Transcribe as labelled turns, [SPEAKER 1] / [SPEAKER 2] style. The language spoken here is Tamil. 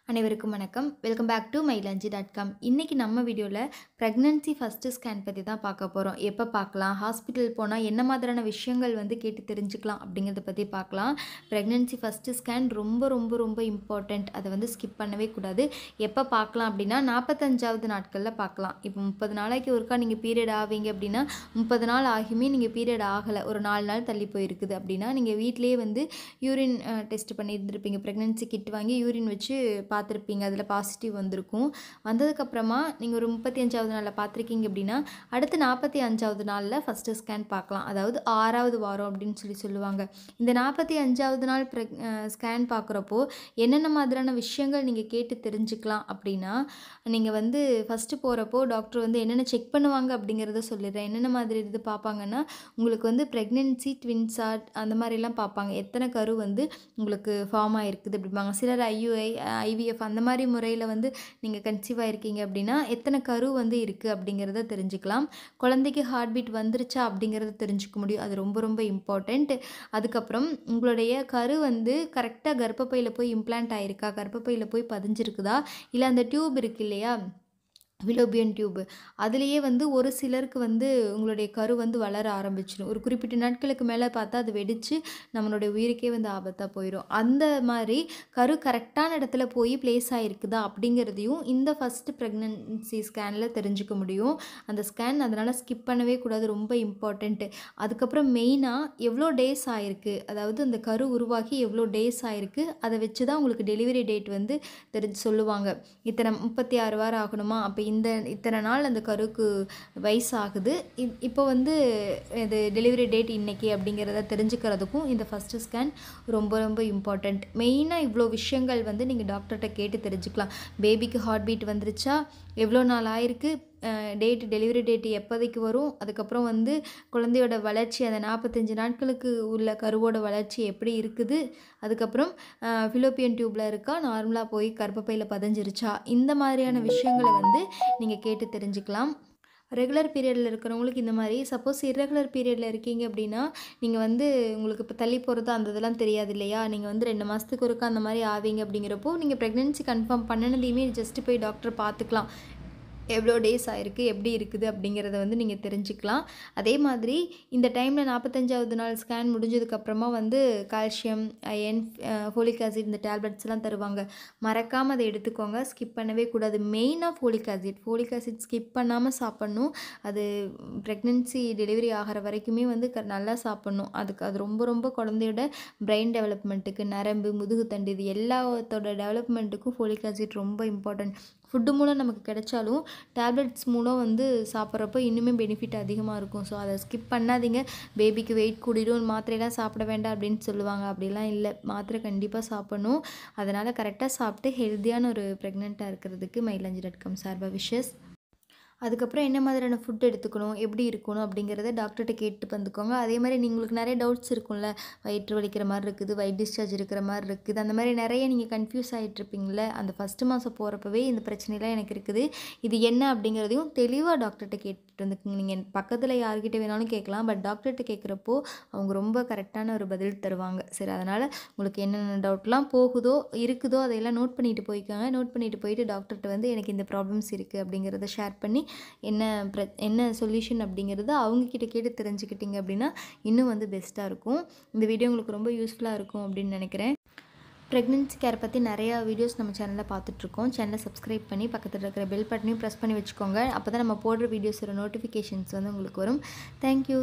[SPEAKER 1] அனைவருக்கும் வணக்கம். Welcome back to mylanji.com. இன்னைக்கு நம்ம வீடியோல பிரெக்னன்சி ஃபர்ஸ்ட் ஸ்கேன் பத்தி தான் பார்க்க போறோம். எப்ப பார்க்கலாம்? ஹாஸ்பிட்டல் போனா என்ன மாதிரியான விஷயங்கள் கேட்டு தெரிஞ்சுக்கலாம் அப்படிங்கிறத பத்தி பார்க்கலாம். பிரெக்னன்சி ஃபர்ஸ்ட் ஸ்கேன் ரொம்ப ரொம்ப ரொம்ப இம்பார்ட்டன்ட். அதை ஸ்கிப் பண்ணவே கூடாது. எப்ப பார்க்கலாம் அப்படின்னா 45வது நாட்கள்ல பார்க்கலாம். இப்போ 30 நாளைக்கு ஒருக்கா நீங்க பீரியட் ஆவீங்க அப்படின்னா 30 நாள் ஆகியுமே நீங்க பீரியட் ஆகல. ஒரு 4 நாள் தள்ளி போயிருக்குது அப்படின்னா நீங்க வீட்டிலேயே யூரின் டெஸ்ட் பண்ணியிருந்திருப்பீங்க. பிரெக்னன்சி கிட் வாங்கி யூரின் வச்சு பார்த்துருப்பீங்க. அதில் பாசிட்டிவ் வந்திருக்கும். வந்ததுக்கப்புறமா நீங்கள் ஒரு 35வது நாளில் பார்த்துருக்கீங்க அப்படின்னா அடுத்து 45வது நாளில் ஃபஸ்ட்டு ஸ்கேன் பார்க்கலாம். அதாவது 6வது வாரம் அப்படின்னு சொல்லுவாங்க. இந்த 45வது நாள் ஸ்கேன் பார்க்குறப்போ என்னென்ன மாதிரியான விஷயங்கள் நீங்கள் கேட்டு தெரிஞ்சுக்கலாம் அப்படின்னா, நீங்கள் ஃபஸ்ட்டு போகிறப்போ டாக்டர் என்னென்ன செக் பண்ணுவாங்க அப்படிங்கிறத சொல்லிடுறேன். என்னென்ன மாதிரி இது பார்ப்பாங்கன்னா, உங்களுக்கு ப்ரெக்னென்சி ட்வின்ஸா அந்த மாதிரிலாம் பார்ப்பாங்க. எத்தனை கரு உங்களுக்கு ஃபார்ம் ஆகிருக்குது அப்படிம்பாங்க. சிலர் ஐயுஐ ஐவிஎஃப் அந்த மாதிரி முறையில் நீங்கள் கன்சீவ் ஆகிருக்கீங்க அப்படின்னா எத்தனை கரு இருக்குது அப்படிங்கிறத தெரிஞ்சுக்கலாம். குழந்தைக்கு ஹார்ட் பீட் வந்துருச்சா அப்படிங்கிறத தெரிஞ்சுக்க முடியும். அது ரொம்ப ரொம்ப இம்பார்ட்டண்ட். அதுக்கப்புறம் உங்களுடைய கரு கரெக்டாக கர்ப்பப்பையில் போய் இம்ப்ளான்ட் ஆகிருக்கா, கர்ப்பப்பையில் போய் பதிஞ்சிருக்குதா, இல்லை அந்த டியூப் இருக்கு இல்லையா, விலோபியன் டியூப், அதுலேயே ஒரு சிலருக்கு உங்களுடைய கரு வளர ஆரம்பிச்சிடும். ஒரு குறிப்பிட்ட நாட்களுக்கு மேலே பார்த்தா அது வெடித்து நம்மளுடைய உயிருக்கே ஆபத்தாக போயிடும். அந்த மாதிரி கரு கரெக்டான இடத்துல போய் பிளேஸ் ஆகிருக்குதா அப்படிங்கிறதையும் இந்த ஃபஸ்ட்டு ப்ரெக்னன்சி ஸ்கேனில் தெரிஞ்சுக்க முடியும். அந்த ஸ்கேன் அதனால் ஸ்கிப் பண்ணவே கூடாது, ரொம்ப இம்பார்ட்டண்ட்டு. அதுக்கப்புறம் மெயினாக எவ்வளோ டேஸ் ஆகிருக்கு, அதாவது அந்த கரு உருவாகி எவ்வளோ டேஸ் ஆகிருக்கு, அதை வச்சு தான் உங்களுக்கு டெலிவரி டேட் தெரிஞ்சு சொல்லுவாங்க. இத்தனை 36 வாரம் ஆகணுமா, அப்போ இத்தனை நாள் அந்த கருக்கு வயசாகுது, இப்போ இது டெலிவரி டேட் இன்னைக்கு அப்படிங்கிறத தெரிஞ்சுக்கிறதுக்கும் இந்த ஃபஸ்ட்டு ஸ்கேன் ரொம்ப ரொம்ப இம்பார்ட்டண்ட். மெயினாக இவ்வளோ விஷயங்கள் நீங்கள் டாக்டர்கிட்ட கேட்டு தெரிஞ்சுக்கலாம். பேபிக்கு ஹார்ட் பீட் வந்துருச்சா, எவ்வளோ நாள் ஆயிருக்கு, டெலிவரி டேட் எப்போதைக்கு வரும், அதுக்கப்புறம் குழந்தையோட வளர்ச்சி அந்த 45 நாட்களுக்கு உள்ள கருவோட வளர்ச்சி எப்படி இருக்குது, அதுக்கப்புறம் ஃபிலோப்பியன் டியூப்பில் இருக்கா, நார்மலாக போய் கர்ப்பப்பையில் பதிஞ்சிருச்சா, இந்த மாதிரியான விஷயங்களை நீங்கள் கேட்டு தெரிஞ்சுக்கலாம். ரெகுலர் பீரியடில் இருக்கிறவங்களுக்கு இந்த மாதிரி. சப்போஸ் இர்ரெகுலர் பீரியடில் இருக்கீங்க அப்படின்னா நீங்கள் உங்களுக்கு இப்போ தள்ளி போகிறது அந்த இதெல்லாம் தெரியாது இல்லையா, நீங்கள் 2 மாதத்துக்கு ஒருக்கா அந்த மாதிரி ஆவீங்க அப்படிங்கிறப்போ நீங்கள் ப்ரெக்னென்சி கன்ஃபார்ம் பண்ணினதையுமே ஜஸ்ட்டு போய் டாக்டர் பார்த்துக்கலாம். எவ்வளோ டேஸ் ஆகிருக்கு, எப்படி இருக்குது அப்படிங்கிறத நீங்கள் தெரிஞ்சுக்கலாம். அதே மாதிரி இந்த டைமில் 45வது நாள் ஸ்கேன் முடிஞ்சதுக்கப்புறமா கால்சியம், அயன், ஃபோலிக் ஆசிட் இந்த டேப்லெட்ஸ்லாம் தருவாங்க. மறக்காமல் அதை எடுத்துக்கோங்க, ஸ்கிப் பண்ணவே கூடாது. மெயினாக ஃபோலிக் ஆசிட் ஸ்கிப் பண்ணாமல் சாப்பிட்ணும். அது ப்ரெக்னென்சி டெலிவரி ஆகிற வரைக்குமே நல்லா சாப்பிட்ணும். அது ரொம்ப ரொம்ப குழந்தையோட பிரெயின் டெவலப்மெண்ட்டுக்கு, நரம்பு, முதுகுத்தண்டு இது எல்லாத்தோட டெவலப்மெண்ட்டுக்கும் ஃபோலிக் ஆசிட் ரொம்ப இம்பார்ட்டன்ட். ஃபுட்டு மூலம் நமக்கு கிடைச்சாலும் டேப்லெட்ஸ் மூலம் சாப்பிட்றப்போ இன்னுமே பெனிஃபிட் அதிகமாக இருக்கும். ஸோ அதை ஸ்கிப் பண்ணாதீங்க. பேபிக்கு வெயிட் கூடிடும், மாத்திரையெல்லாம் சாப்பிட வேண்டாம் அப்படின்னு சொல்லுவாங்க. அப்படிலாம் இல்லை, மாத்திரை கண்டிப்பாக சாப்பிடணும். அதனால் கரெக்டாக சாப்பிட்டு ஹெல்த்தியான ஒரு ப்ரெக்னெண்ட்டாக இருக்கிறதுக்கு mylanji.com சார்பாக விஷஸ். அதுக்கப்புறம் என்ன மாதிரியான ஃபுட் எடுத்துக்கணும், எப்படி இருக்கணும் அப்படிங்கிறத டாக்டர்கிட்ட கேட்டு வந்துக்கோங்க. அதே மாதிரி உங்களுக்கு நிறைய டவுட்ஸ் இருக்கும்ல, வயிற்று வலிக்கிற மாதிரி இருக்குது, வயிட் டிஸ்சார்ஜ் இருக்கிற மாதிரி இருக்குது, அந்த மாதிரி நிறைய நீங்கள் கன்ஃபியூஸ் ஆகிட்ருப்பீங்கள. அந்த ஃபஸ்ட்டு மாதம் போகிறப்பவே இந்த பிரச்சனைலாம் எனக்கு இருக்குது, இது என்ன அப்படிங்கிறதையும் தெளிவாக டாக்டர்கிட்ட கேட்டுட்டு வந்துக்குங்க. நீங்கள் பக்கத்தில் யார்கிட்ட வேணாலும் கேட்கலாம், பட் டாக்டர்கிட்ட கேட்குறப்போ அவங்க ரொம்ப கரெக்டான ஒரு பதில் தருவாங்க. சரி, அதனால் உங்களுக்கு என்னென்ன டவுட்லாம் இருக்குதோ அதையெல்லாம் நோட் பண்ணிட்டு போய்க்கோங்க. நோட் பண்ணிட்டு போயிட்டு டாக்டர்கிட்ட எனக்கு இந்த ப்ராப்ளம்ஸ் இருக்குது அப்படிங்கிறத ஷேர் பண்ணி என்ன சொல்யூஷன் அப்படிங்கிறத அவங்கக்கிட்ட கேட்டு தெரிஞ்சுக்கிட்டிங்க அப்படின்னா இன்னும் பெஸ்ட்டாக இருக்கும். இந்த வீடியோ உங்களுக்கு ரொம்ப யூஸ்ஃபுல்லாக இருக்கும் அப்படின்னு நினைக்கிறேன். ப்ரெக்னென்சி கேர் பற்றி நிறையா வீடியோஸ் நம்ம சேனலில் பார்த்துட்ருக்கோம். சேனலை சப்ஸ்கிரைப் பண்ணி பக்கத்தில் இருக்கிற பெல் பட்டனையும் ப்ரெஸ் பண்ணி வச்சுக்கோங்க. அப்போ தான் நம்ம போடுற வீடியோஸோட நோட்டிஃபிகேஷன்ஸ் உங்களுக்கு வரும். தேங்க்யூ.